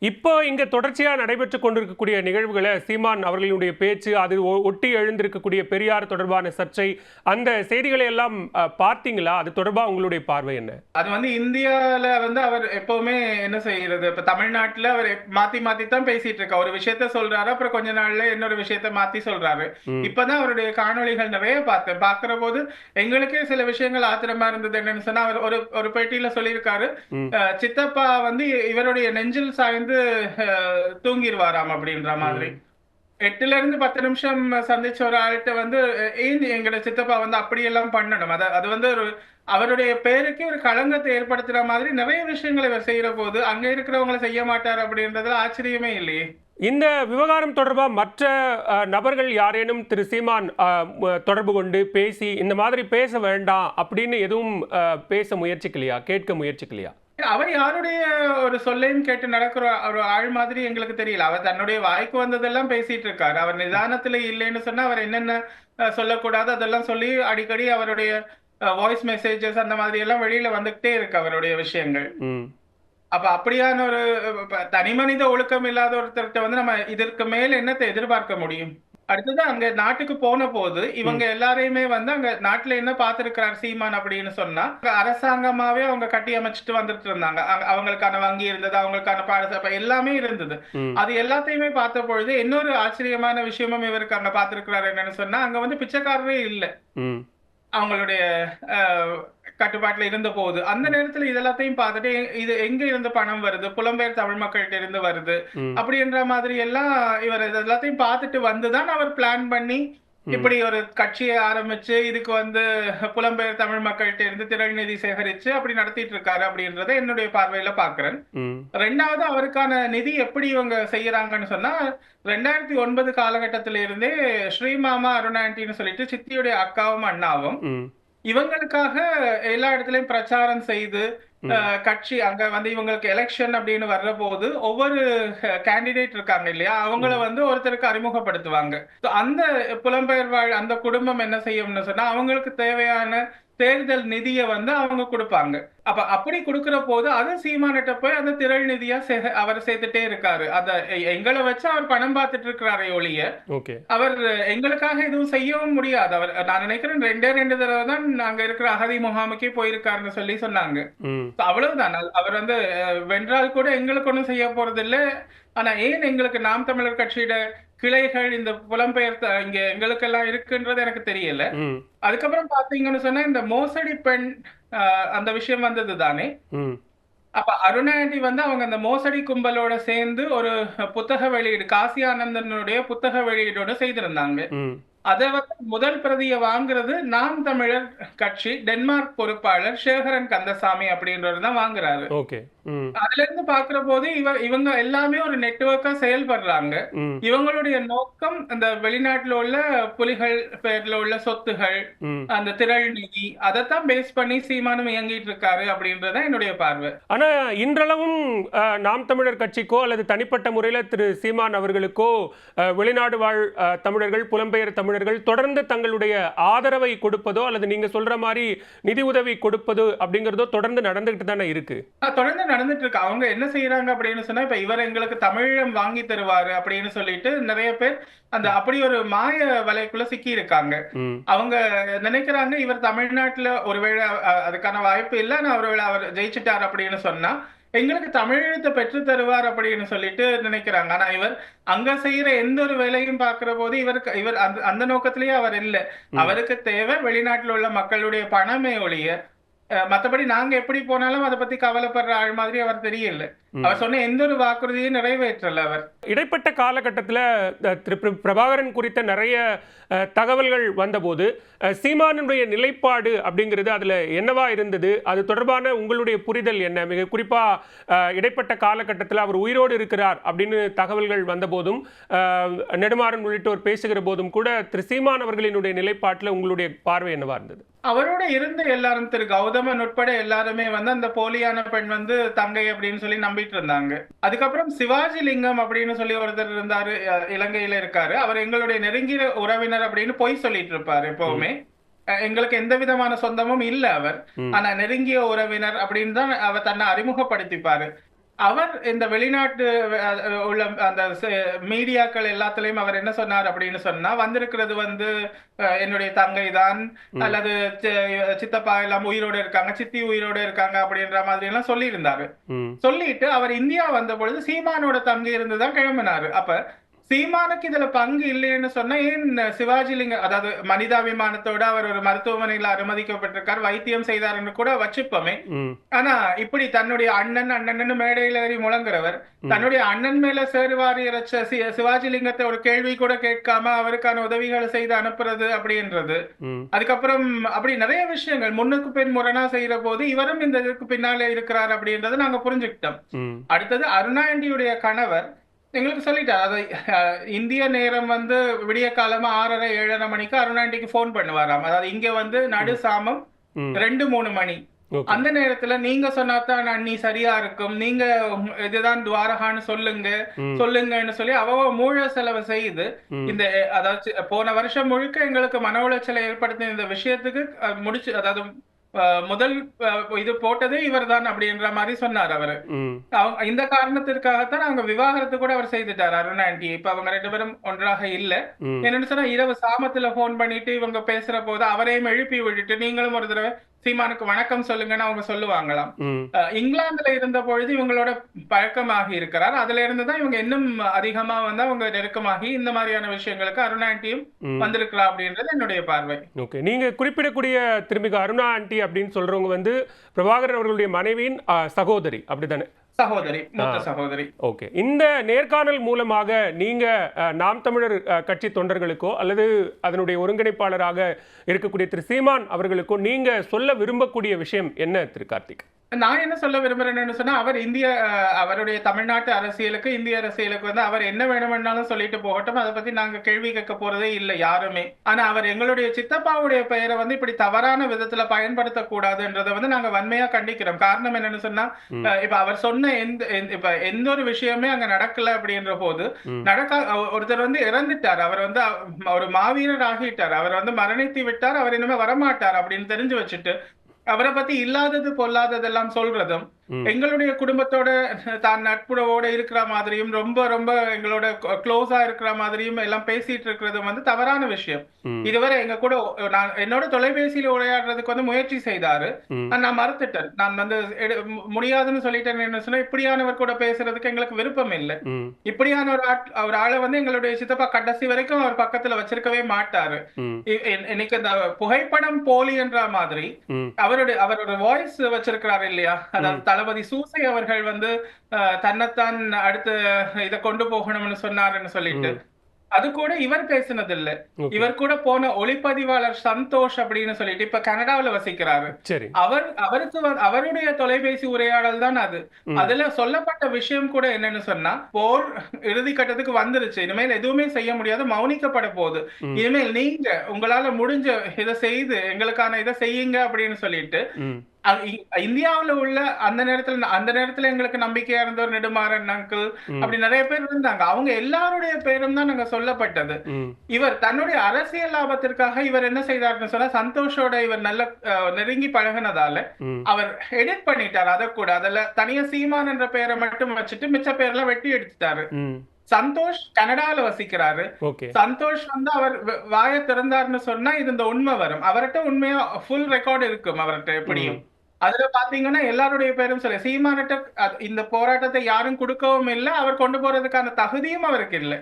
இப்போ இங்க தொடர்ச்சியா நடைபெற்றுக் கொண்டிருக்கக்கூடிய நிகழ்வுகளை சீமான் அவர்களுடைய பேச்சு, அது ஒட்டி எழுந்திருக்கக்கூடிய பெரியார் தொடர்பான சர்ச்சை, அந்த செய்திகளை எல்லாம் பார்த்தீங்களா? அது தொடர்பா உங்களுடைய பார்வை என்ன? அது இந்தியால அவர் எப்பவுமே என்ன செய்யறது, இப்ப தமிழ்நாட்டுல அவர் மாத்தி மாத்தி தான் பேசிட்டு இருக்க. ஒரு விஷயத்த சொல்றாரு, அப்புறம் கொஞ்ச நாள்ல இன்னொரு விஷயத்த மாத்தி சொல்றாரு. இப்பதான் அவருடைய காணொளிகள் நிறைய பார்த்தேன். பாக்குற போது எங்களுக்கே சில விஷயங்கள் ஆத்திரமா இருந்தது. என்னன்னு சொன்னா, அவர் ஒரு ஒரு பேட்டியில சொல்லியிருக்காரு, சித்தப்பா இவருடைய நெஞ்சில் சாய்ந்து தூங்கிடுவாராம் அப்படின்ற மாதிரி. 8ல இருந்து 10 நிமிஷம் சந்திச்ச ஒரு ஆள்கிட்ட ஏன் எங்கட சித்தப்பா அப்படியெல்லாம் பண்ணணும். அது ஒரு அவருடைய பேருக்கு ஒரு களங்கத்தை ஏற்படுத்துற மாதிரி நிறைய விஷயங்களை இவர் செய்யற போது அங்க இருக்கிறவங்களை செய்ய மாட்டார் அப்படின்றதுல ஆச்சரியமே இல்லையே. இந்த விவகாரம் தொடர்பா மற்ற நபர்கள் யாரேனும் திரு சீமான் தொடர்பு கொண்டு பேசி இந்த மாதிரி பேச வேண்டாம் அப்படின்னு எதுவும் பேச முயற்சிக்கலையா, கேட்க முயற்சிக்கலையா? அவர் யாருடைய ஒரு சொல்லையும் கேட்டு நடக்கிற ஒரு ஆள் மாதிரி எங்களுக்கு தெரியல. அவர் தன்னுடைய வாய்க்கு வந்ததெல்லாம் பேசிட்டு இருக்காரு. அவர் நிதானத்துல இல்லைன்னு சொன்னா அவர் என்னென்ன சொல்லக்கூடாது அதெல்லாம் சொல்லி அடிக்கடி அவருடைய வாய்ஸ் மெசேஜஸ் அந்த மாதிரி எல்லாம் வெளியில வந்துகிட்டே இருக்கு அவருடைய விஷயங்கள். அப்ப அப்படியான ஒரு தனி மனித ஒழுக்கம் இல்லாத ஒருத்தர்கிட்ட நம்ம இதற்கு மேல என்னத்தை எதிர்பார்க்க முடியும்? அடுத்தது அங்க நாட்டுக்கு போன போது இவங்க எல்லாரையுமே அங்க நாட்டுல என்ன பார்த்திருக்கிறார் சீமான் அப்படின்னு சொன்னா, அரசாங்கமாவே அவங்க கட்டி அமைச்சிட்டு வந்துட்டு இருந்தாங்க. அவங்களுக்கான வங்கி இருந்தது, அவங்களுக்கான பாடசாலை எல்லாமே இருந்தது. அது எல்லாத்தையுமே பார்த்த பொழுது இன்னொரு ஆச்சரியமான விஷயமும் இவருக்கு அங்க பார்த்திருக்கிறார். என்னன்னு சொன்னா, அங்க பிச்சைக்காரரே இல்ல அவங்களுடைய கட்டுப்பாட்டுல இருந்த போது. அந்த நேரத்துல இதெல்லாத்தையும் பார்த்துட்டு இது எங்க இருந்து பணம் வருது, புலம்பெயர் தமிழ் மக்கள்கிட்ட இருந்து வருது அப்படின்ற மாதிரி எல்லாம் இவர் எல்லாத்தையும் பார்த்துட்டு வந்துதான் அவர் பிளான் பண்ணி இப்படி ஒரு கட்சியை ஆரம்பிச்சு இதுக்கு புலம்பெயர் தமிழ் மக்கள்கிட்ட இருந்து திரள் நிதி சேகரிச்சு அப்படி நடத்திட்டு இருக்காரு அப்படின்றத என்னுடைய பார்வையில பாக்குறேன். ரெண்டாவது, அவருக்கான நிதி எப்படி இவங்க செய்யறாங்கன்னு சொன்னா, 2009 காலகட்டத்தில இருந்தே ஸ்ரீமாமா அருணாண்டின்னு சொல்லிட்டு சித்தியுடைய அக்காவும் அண்ணாவும் இவங்களுக்காக எல்லா இடத்துலயும் பிரச்சாரம் செய்து கட்சி அங்க இவங்களுக்கு எலெக்ஷன் அப்படின்னு வர்ற போது ஒவ்வொரு கேண்டிடேட் இருக்காங்க இல்லையா, அவங்கள ஒருத்தருக்கு அறிமுகப்படுத்துவாங்க. அந்த புலம்பெயர் வாழ் அந்த குடும்பம் என்ன செய்யும்னு சொன்னா, அவங்களுக்கு தேவையான தேர்தல் நிதியை அவங்க கொடுப்பாங்க. அப்படி கொடுக்கிற போது அது சீமானிட்ட போய் அந்த திரள் நிதியா அவர் சேர்த்துட்டே இருக்காரு. அத எங்களை வச்சு அவர் பணம் பார்த்துட்டு இருக்கிறாரே ஒழிய அவர் எங்களுக்காக எதுவும் செய்யவும் முடியாது. அவர் நான் நினைக்கிறேன் 2 தடவை தான் அங்க இருக்கிற அகதி முகாமுக்கே போயிருக்காருன்னு சொல்லி சொன்னாங்க. அவ்வளவுதான். அவர் வென்றால் கூட எங்களுக்கு ஒண்ணும் செய்ய போறது இல்லை. ஆனா ஏன் எங்களுக்கு நாம் தமிழர் கட்சியோட கிளைகள் இந்த புலம்பெயர் இங்க எங்களுக்கெல்லாம் இருக்குன்றது எனக்கு தெரியல. அதுக்கப்புறம் பாத்தீங்கன்னு சொன்னா, இந்த மோசடி பெண் அந்த விஷயம் வந்தது தானே. அப்ப அருணாண்டி அவங்க அந்த மோசடி கும்பலோட சேர்ந்து ஒரு புத்தக வெளியீடு, காசி ஆனந்தனுடைய புத்தக வெளியீடோட செய்திருந்தாங்க. அத முதல் பிரதியை வாங்குறது நாம் தமிழர் கட்சி டென்மார்க் பொறுப்பாளர் சேகரன் கந்தசாமி அப்படின்றவர் தான் வாங்குறாரு. அதுல இருந்து பாக்குற போது இவங்க எல்லாமே ஒரு நெட்வொர்க்கா செயல்படுறாங்க. இவங்களுடைய நோக்கம் அந்த வெளிநாட்டுல உள்ள புலிகள் பேர்ல உள்ள சொத்துகள், அந்த திரள் நிதி, அதைத்தான் பேஸ் பண்ணி சீமானும் இயங்கிட்டு இருக்காரு அப்படின்றத என்னுடைய பார்வை. ஆனா இன்றளவும் நாம் தமிழர் கட்சிக்கோ அல்லது தனிப்பட்ட முறையில திரு சீமான் அவர்களுக்கோ வெளிநாடு வாழ் தமிழர்கள், புலம்பெயர் தமிழர்கள் தொடர்ந்து தங்களுடைய ஆதரவை கொடுப்பதோ அல்லது நீங்க சொல்ற மாதிரி நிதி உதவி கொடுப்பதோ அப்படிங்கறதோ தொடர்ந்து நடந்துகிட்டு தானே இருக்கு. தொடர்ந்து நடந்துட்டு இருக்கு. அவங்க என்ன செய்யறாங்க அப்படின்னு சொன்னா, இப்ப இவர் எங்களுக்கு தமிழம் வாங்கி தருவாரு அப்படின்னு சொல்லிட்டு நிறைய பேர் அப்படி ஒரு மாய வலைக்குள்ள சிக்கி இருக்காங்க. அவங்க நினைக்கிறாங்க இவர் தமிழ்நாட்டுல ஒருவேளை அதுக்கான வாய்ப்பு இல்லை, ஆனா ஒருவேளை அவர் ஜெயிச்சுட்டார் அப்படின்னு சொன்னா எங்களுக்கு தமிழீழத்தை பெற்று தருவார் அப்படின்னு சொல்லிட்டு நினைக்கிறாங்க. ஆனா இவர் அங்க செய்யற எந்த ஒரு வேலையும் பாக்குற போது இவர் அந்த நோக்கத்திலேயே அவர் இல்லை. அவருக்கு தேவை வெளிநாட்டில் உள்ள மக்களுடைய பணமே ஒழிய மற்றபடி நாங்க எப்படி போனாலும் அதை பத்தி கவலைப்படுற ஆள் மாதிரி அவர் தெரியல. அவர் சொன்ன எந்த ஒரு வாக்குறுதியும் நிறைவேற்றல. அவர் இடைப்பட்ட காலகட்டத்தில் திரு பிரபாகரன் குறித்த நிறைய தகவல்கள் வந்தபோது சீமானுடைய நிலைப்பாடு அப்படிங்கிறது அதுல என்னவா இருந்தது, அது தொடர்பான உங்களுடைய புரிதல் என்ன? மிக குறிப்பா இடைப்பட்ட காலகட்டத்தில் அவர் உயிரோடு இருக்கிறார் அப்படின்னு தகவல்கள் வந்த போதும் நெடுமாறன் உள்ளிட்டோர் பேசுகிற போதும் கூட திரு சீமான் அவர்களினுடைய நிலைப்பாட்டில் உங்களுடைய பார்வை என்னவா இருந்தது? அவரோட இருந்த எல்லாரும் திரு கௌதமன் உட்பட எல்லாருமே அந்த போலியான பெண் தங்கை அப்படின்னு சொல்லி நம்பிட்டு இருந்தாங்க. அதுக்கப்புறம் சிவாஜி லிங்கம் அப்படின்னு சொல்லி ஒருத்தர் இருந்தாரு, இலங்கையில இருக்காரு. அவர் எங்களுடைய நெருங்கிய உறவினர் அப்படின்னு பொய் சொல்லிட்டு இருப்பாரு எப்பவுமே. எங்களுக்கு எந்த விதமான சொந்தமும் இல்ல அவர், ஆனா நெருங்கிய உறவினர் அப்படின்னு தான் அவர் தன்னை அறிமுகப்படுத்திப்பாரு. அவர் இந்த வெளிநாட்டு உள்ள அந்த மீடியாக்கள் எல்லாத்துலயும் அவர் என்ன சொன்னார் அப்படின்னு சொன்னா, வந்திருக்கிறது வந்து என்னுடைய தங்கை தான், ம். அல்லது சித்தப்பா எல்லாம் உயிரோட இருக்காங்க, சித்தி உயிரோட இருக்காங்க அப்படின்ற மாதிரி எல்லாம் சொல்லி இருந்தாரு. ம். சொல்லிட்டு அவர் இந்தியா வந்த பொழுது சீமானோட தங்கை இருந்துதான் கிளம்பினாரு. அப்ப சீமானுக்கு இதுல பங்கு இல்லைன்னு சொன்னா ஏன் சிவாஜிலிங்க, அதாவது மனிதாபிமானத்தோட அவர் ஒரு மருத்துவமனையில அனுமதிக்கப்பட்டிருக்கார், வைத்தியம் செய்தார்னு கூட வச்சுப்போமே. ம். ஆனா இப்படி தன்னுடைய அண்ணன் மேடையில ஏறி முழங்குறவர், தன்னுடைய அண்ணன் மேல சேருவாரி இறைச்ச சிவாஜிலிங்கத்தை ஒரு கேள்வி கூட கேட்காம அவருக்கான உதவிகளை செய்து அனுப்புறது அப்படின்றது. ம். அதுக்கப்புறம் அப்படி நிறைய விஷயங்கள் முன்னுக்கு பின் முரணா செய்யற போது இவரும் இந்த இதுக்கு பின்னாலே இருக்கிறார் அப்படின்றத நாங்க புரிஞ்சுக்கிட்டோம். ம். அடுத்தது அருணாண்டியுடைய கணவர் எங்களுக்கு சொல்லிட்டார். அது இந்திய நேரம் வந்து விடிய காலமா 6:30 7:30 மணிக்கு அருணாண்டிக்கு போன் பண்ணுவாராம். அதாவது இங்க வந்து நடு சாமம் ம். 2-3 மணி. ஓகே. அந்த நேரத்துல நீங்க சொன்னாதான் அண்ணி சரியா இருக்கும், நீங்க இதுதான் துவாரகான்னு சொல்லுங்க ம். சொல்லுங்கன்னு சொல்லி அவ மூழ செலவு செய்து ம். இந்த அதாவது போன வருஷம் முழுக்க எங்களுக்கு மன உளைச்சலை ஏற்படுத்தின இந்த விஷயத்துக்கு முடிச்சு, அதாவது முதல் இது போட்டதே இவர்தான் அப்படின்ற மாதிரி சொன்னார் அவரு. ம். இந்த காரணத்திற்காகத்தான் அவங்க விவாகரத்து கூட அவர் செய்துட்டார் அருண் ஆண்டி. இப்ப அவங்க 2 பேரும் ஒன்றாக இல்ல. ம். என்னன்னு சொன்னா இரவு சாமத்துல போன் பண்ணிட்டு இவங்க பேசுற போது அவரையும் எழுப்பி விட்டுட்டு நீங்களும் ஒரு தடவை சீமானுக்கு வணக்கம் சொல்லுங்கன்னு அவங்க சொல்லுவாங்களாம். ம். இங்கிலாந்துல இருந்த பொழுது இவங்களோட பழக்கமாகி இருக்கிறார். அதுல இருந்துதான் இவங்க இன்னும் அதிகமா வந்து அவங்க நெருக்கமாகி இந்த மாதிரியான விஷயங்களுக்கு அருணா ஆண்டியும் ம். வந்திருக்கலாம் அப்படின்றது என்னுடைய பார்வை. ஓகே. நீங்க குறிப்பிடக்கூடிய திருமிகு அருணா ஆண்டி அப்படின்னு சொல்றவங்க வந்து பிரபாகரன் அவர்களுடைய மனைவியின் சகோதரி அப்படிதானே? சகோதரி, மூத்த சகோதரி. ஓகே. இந்த நேர்காணல் மூலமாக நீங்க நாம் தமிழர் கட்சி தொண்டர்களுக்கோ அல்லது அதனுடைய ஒருங்கிணைப்பாளராக இருக்கக்கூடிய திரு சீமான் அவர்களுக்கோ நீங்க சொல்ல விரும்பக்கூடிய விஷயம் என்ன திரு கார்த்திக்? நான் என்ன சொல்ல விரும்புறேன்னு சொன்னா, அவர் அவருடைய தமிழ்நாட்டு அரசியலுக்கு, இந்திய அரசியலுக்கு வந்து அவர் என்ன வேணும்னாலும் சொல்லிட்டு போகட்டும். அதை பத்தி நாங்க கேள்வி கேட்க போறதே இல்லை யாருமே. ஆனா அவர் எங்களுடைய சித்தப்பாவுடைய பெயரை வந்து இப்படி தவறான விதத்துல பயன்படுத்த கூடாதுன்றதை வந்து நாங்க வன்மையா கண்டிக்கிறோம். காரணம் என்னன்னு சொன்னா, இப்ப அவர் சொன்ன இப்ப எந்த ஒரு விஷயமே அங்க நடக்கல அப்படின்ற போது ஒருத்தர் வந்து இறந்துட்டார், அவர் வந்து ஒரு மாவீரர் ஆகிட்டார், அவர் வந்து மரணித்து விட்டார், அவர் இனிமே வரமாட்டார் அப்படின்னு தெரிஞ்சு வச்சுட்டு அவரை பத்தி இல்லாதது பொல்லாததெல்லாம் சொல்றதும், எங்களுடைய குடும்பத்தோட தான் நட்புறவோட இருக்கிற மாதிரியும் ரொம்ப ரொம்ப எங்களோட க்ளோஸா இருக்கிற மாதிரியும் எல்லாம் பேசிட்டு இருக்கிறது வந்து தவறான விஷயம். இதுவரை எங்க கூட என்னோட தொலைபேசியில உரையாடுறதுக்கு வந்து முயற்சி செய்தாரு. நான் மறுத்துட்டேன். நான் வந்து முடியாதுன்னு சொல்லிட்டேன். என்ன சொன்னா, இப்படியானவர் கூட பேசுறதுக்கு எங்களுக்கு விருப்பம் இல்லை. இப்படியான ஒரு ஆளை வந்து எங்களுடைய சித்தப்பா கடைசி வரைக்கும் அவர் பக்கத்துல வச்சிருக்கவே மாட்டாரு. எனக்கு இந்த புகைப்படம் போலி என்ற மாதிரி அவரோட வாய்ஸ் வச்சிருக்கிறாரு இல்லையா, அதாவது தளபதி சூசை அவர்கள் வந்து தன்னைத்தான் அடுத்து இதை கொண்டு போகணும்னு சொன்னாருன்னு சொல்லிட்டு அது கூட இவர் பேசினது இல்ல. இவர் கூட போன ஒளிப்பதிவாளர் சந்தோஷ் அப்படின்னு சொல்லிட்டு இப்ப கனடாவில் வசிக்கிறாரு. அவருக்கு அவருடைய தொலைபேசி உரையாடல் தான் அது. அதுல சொல்லப்பட்ட விஷயம் கூட என்னன்னு சொன்னா, போர் இறுதி கட்டத்துக்கு வந்துருச்சு, இனிமேல் எதுவுமே செய்ய முடியாது, மௌனிக்கப்பட போகுது, இனிமேல் நீங்க உங்களால முடிஞ்ச இதை செய்து எங்களுக்கான இதை செய்யுங்க அப்படின்னு சொல்லிட்டு இந்தியாவுல உள்ள அந்த நேரத்துல எங்களுக்கு நம்பிக்கையா இருந்த ஒரு நெடுமாறன் அங்கிள் அப்படி நிறைய பேர் இருந்தாங்க. அவங்க எல்லாருடைய பேரும் தான் நாங்க சொல்லப்பட்டது. இவர் தன்னுடைய அரசியல் லாபத்திற்காக இவர் என்ன செய்தார்னு சொன்னா, சந்தோஷோட இவர் நல்ல நெருங்கி பழகினதால அவர் எடிட் பண்ணிட்டார். அதை கூட அதுல தனியா சீமான் என்ற பெயரை மட்டும் வச்சுட்டு மிச்ச பேரெல்லாம் வெட்டி எடுத்துட்டாரு. சந்தோஷ் கனடால வசிக்கிறாரு. சந்தோஷ் வந்து அவர் வாய திறந்தார்னு சொன்னா இது இந்த உண்மை வரும். அவர்கிட்ட உண்மையா ஃபுல் ரெக்கார்டு இருக்கும் அவர்கிட்ட எப்படியும். அதுல பாத்தீங்கன்னா எல்லாருடைய பேரும் சொல்லி சீமானிட்ட இந்த போராட்டத்தை யாரும் கொடுக்கவும் இல்லை, அவர் கொண்டு போறதுக்கான தகுதியும் அவருக்கு இல்லை.